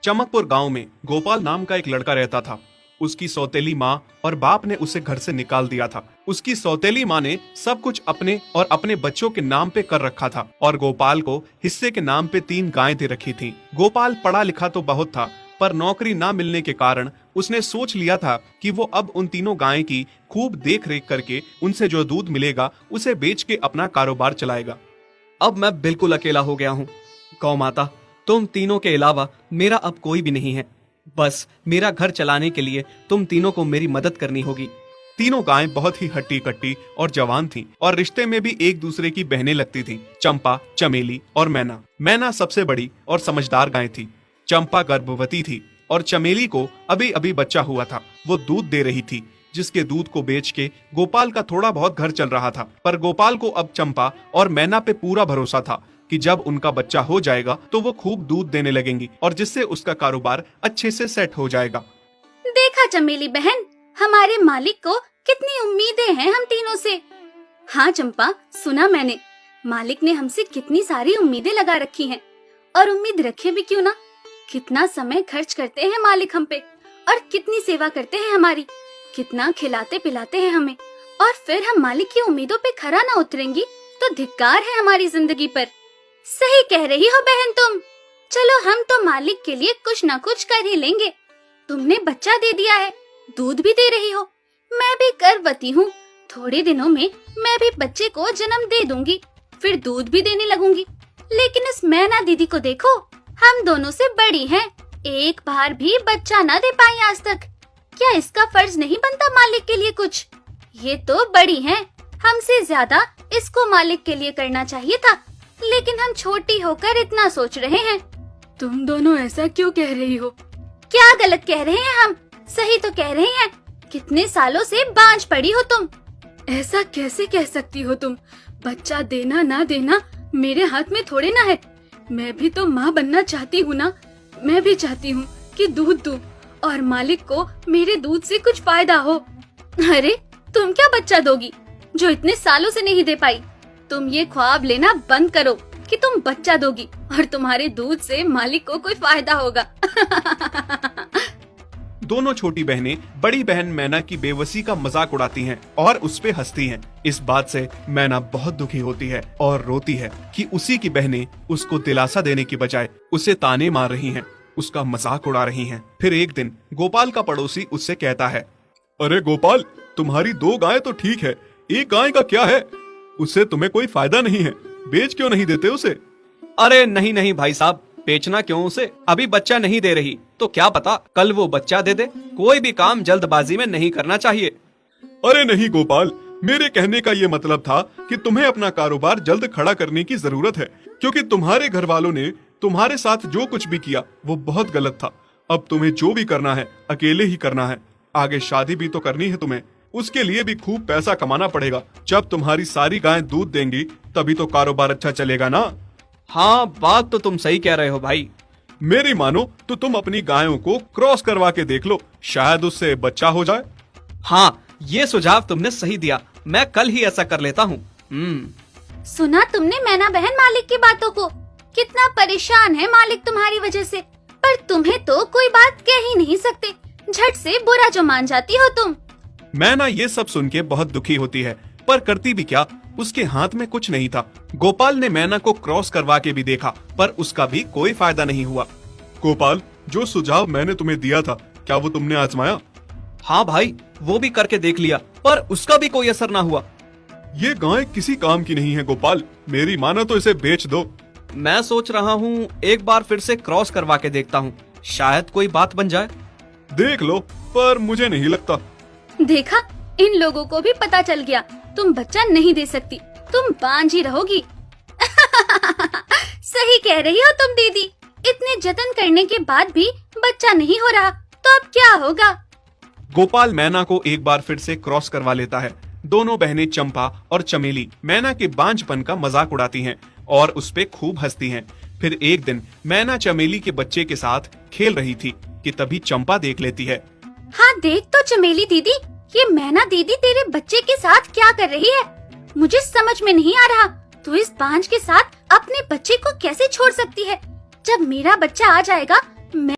चमकपुर गांव में गोपाल नाम का एक लड़का रहता था। उसकी सौतेली माँ और बाप ने उसे घर से निकाल दिया था। उसकी सौतेली माँ ने सब कुछ अपने और अपने बच्चों के नाम पे कर रखा था और गोपाल को हिस्से के नाम पे 3 गायें दे रखी थीं। गोपाल पढ़ा लिखा तो बहुत था, पर नौकरी ना मिलने के कारण उसने सोच लिया था कि वो अब उन तीनों गायें की खूब देख रेख करके उनसे जो दूध मिलेगा उसे बेच के अपना कारोबार चलाएगा। अब मैं बिल्कुल अकेला हो गया हूँ। गौ माता, तुम तीनों के अलावा मेरा अब कोई भी नहीं है। बस मेरा घर चलाने के लिए तुम तीनों को मेरी मदद करनी होगी। तीनों गायें बहुत ही हट्टी कट्टी और जवान थीं और रिश्ते में भी एक दूसरे की बहनें लगती थीं। चंपा, चमेली और मैना। मैना सबसे बड़ी और समझदार गाय थी। चंपा गर्भवती थी और चमेली को अभी अभी बच्चा हुआ था। वो दूध दे रही थी, जिसके दूध को बेच के गोपाल का थोड़ा बहुत घर चल रहा था। पर गोपाल को अब चंपा और मैना पे पूरा भरोसा था कि जब उनका बच्चा हो जाएगा तो वो खूब दूध देने लगेंगी और जिससे उसका कारोबार अच्छे से सेट हो जाएगा। देखा चमेली बहन, हमारे मालिक को कितनी उम्मीदें हैं हम तीनों से। हाँ चंपा, सुना मैंने, मालिक ने हमसे कितनी सारी उम्मीदें लगा रखी हैं। और उम्मीद रखे भी क्यों ना, कितना समय खर्च करते हैं मालिक हम पे और कितनी सेवा करते हैं हमारी, कितना खिलाते पिलाते हैं हमें। और फिर हम मालिक की उम्मीदों पे खरा ना उतरेंगी तो धिक्कार है हमारी जिंदगी पर। सही कह रही हो बहन तुम। चलो हम तो मालिक के लिए कुछ ना कुछ कर ही लेंगे। तुमने बच्चा दे दिया है, दूध भी दे रही हो, मैं भी गर्भवती हूँ। थोड़े दिनों में मैं भी बच्चे को जन्म दे दूंगी, फिर दूध भी देने लगूंगी। लेकिन इस मैना दीदी को देखो, हम दोनों से बड़ी हैं, एक बार भी बच्चा ना दे पाई आज तक। क्या इसका फर्ज नहीं बनता मालिक के लिए कुछ? ये तो बड़ी हैं, हमसे ज्यादा इसको मालिक के लिए करना चाहिए था, लेकिन हम छोटी होकर इतना सोच रहे हैं। तुम दोनों ऐसा क्यों कह रही हो? क्या गलत कह रहे हैं हम? सही तो कह रहे हैं। कितने सालों से बांझ पड़ी हो तुम। ऐसा कैसे कह सकती हो तुम? बच्चा देना ना देना मेरे हाथ में थोड़े ना है। मैं भी तो माँ बनना चाहती हूँ ना। मैं भी चाहती हूँ कि दूध दूँ और मालिक को मेरे दूध से कुछ फायदा हो। अरे तुम क्या बच्चा दोगी जो इतने सालों से नहीं दे पाई? तुम ये ख्वाब लेना बंद करो कि तुम बच्चा दोगी और तुम्हारे दूध से मालिक को कोई फायदा होगा। दोनों छोटी बहनें बड़ी बहन मैना की बेबसी का मजाक उड़ाती हैं और उस पे हंसती हैं। इस बात से मैना बहुत दुखी होती है और रोती है कि उसी की बहनें उसको दिलासा देने की बजाय उसे ताने मार रही हैं, उसका मजाक उड़ा रही हैं। फिर एक दिन गोपाल का पड़ोसी उससे कहता है, अरे गोपाल, तुम्हारी 2 गायें तो ठीक है, एक गाय का क्या है? उससे तुम्हें कोई फायदा नहीं है, बेच क्यों नहीं देते उसे? अरे नहीं नहीं भाई साहब, बेचना क्यों उसे? अभी बच्चा नहीं दे रही तो क्या पता कल वो बच्चा दे दे। कोई भी काम जल्दबाजी में नहीं करना चाहिए। अरे नहीं गोपाल, मेरे कहने का ये मतलब था कि तुम्हें अपना कारोबार जल्द खड़ा करने की जरूरत है, क्योंकि तुम्हारे घर वालों ने तुम्हारे साथ जो कुछ भी किया वो बहुत गलत था। अब तुम्हें जो भी करना है अकेले ही करना है। आगे शादी भी तो करनी है तुम्हें, उसके लिए भी खूब पैसा कमाना पड़ेगा। जब तुम्हारी सारी गायें दूध देंगी तभी तो कारोबार अच्छा चलेगा ना। हाँ, बात तो तुम सही कह रहे हो भाई। मेरी मानो तो तुम अपनी गायों को क्रॉस करवा के देख लो, शायद उससे बच्चा हो जाए। हाँ, ये सुझाव तुमने सही दिया, मैं कल ही ऐसा कर लेता हूँ। सुना तुमने मैना बहन मालिक की बातों को? कितना परेशान है मालिक तुम्हारी वजह से, पर तुम्हें तो कोई बात कह ही नहीं सकते। झट से बुरा जो मान जाती हो तुम। मैना ये सब सुन के बहुत दुखी होती है, पर करती भी क्या, उसके हाथ में कुछ नहीं था। गोपाल ने मैना को क्रॉस करवा के भी देखा, पर उसका भी कोई फायदा नहीं हुआ। गोपाल, जो सुझाव मैंने तुम्हें दिया था, क्या वो तुमने आजमाया? हाँ भाई, वो भी करके देख लिया, पर उसका भी कोई असर ना हुआ। ये गाय किसी काम की नहीं है गोपाल, मेरी मानो तो इसे बेच दो। मैं सोच रहा हूँ एक बार फिर से क्रॉस करवा के देखता हूँ, शायद कोई बात बन जाए। देख लो, पर मुझे नहीं लगता। देखा, इन लोगों को भी पता चल गया, तुम बच्चा नहीं दे सकती, तुम बांझ ही रहोगी। सही कह रही हो तुम दीदी, इतने जतन करने के बाद भी बच्चा नहीं हो रहा तो अब क्या होगा? गोपाल मैना को एक बार फिर से क्रॉस करवा लेता है। दोनों बहनें चंपा और चमेली मैना के बांझपन का मजाक उड़ाती हैं और उस पे खूब हंसती हैं। फिर एक दिन मैना चमेली के बच्चे के साथ खेल रही थी कि तभी चंपा देख लेती है। हाँ देख तो चमेली दीदी, ये मैना दीदी तेरे बच्चे के साथ क्या कर रही है? मुझे समझ में नहीं आ रहा, तू इस बांझ के साथ अपने बच्चे को कैसे छोड़ सकती है? जब मेरा बच्चा आ जाएगा मैं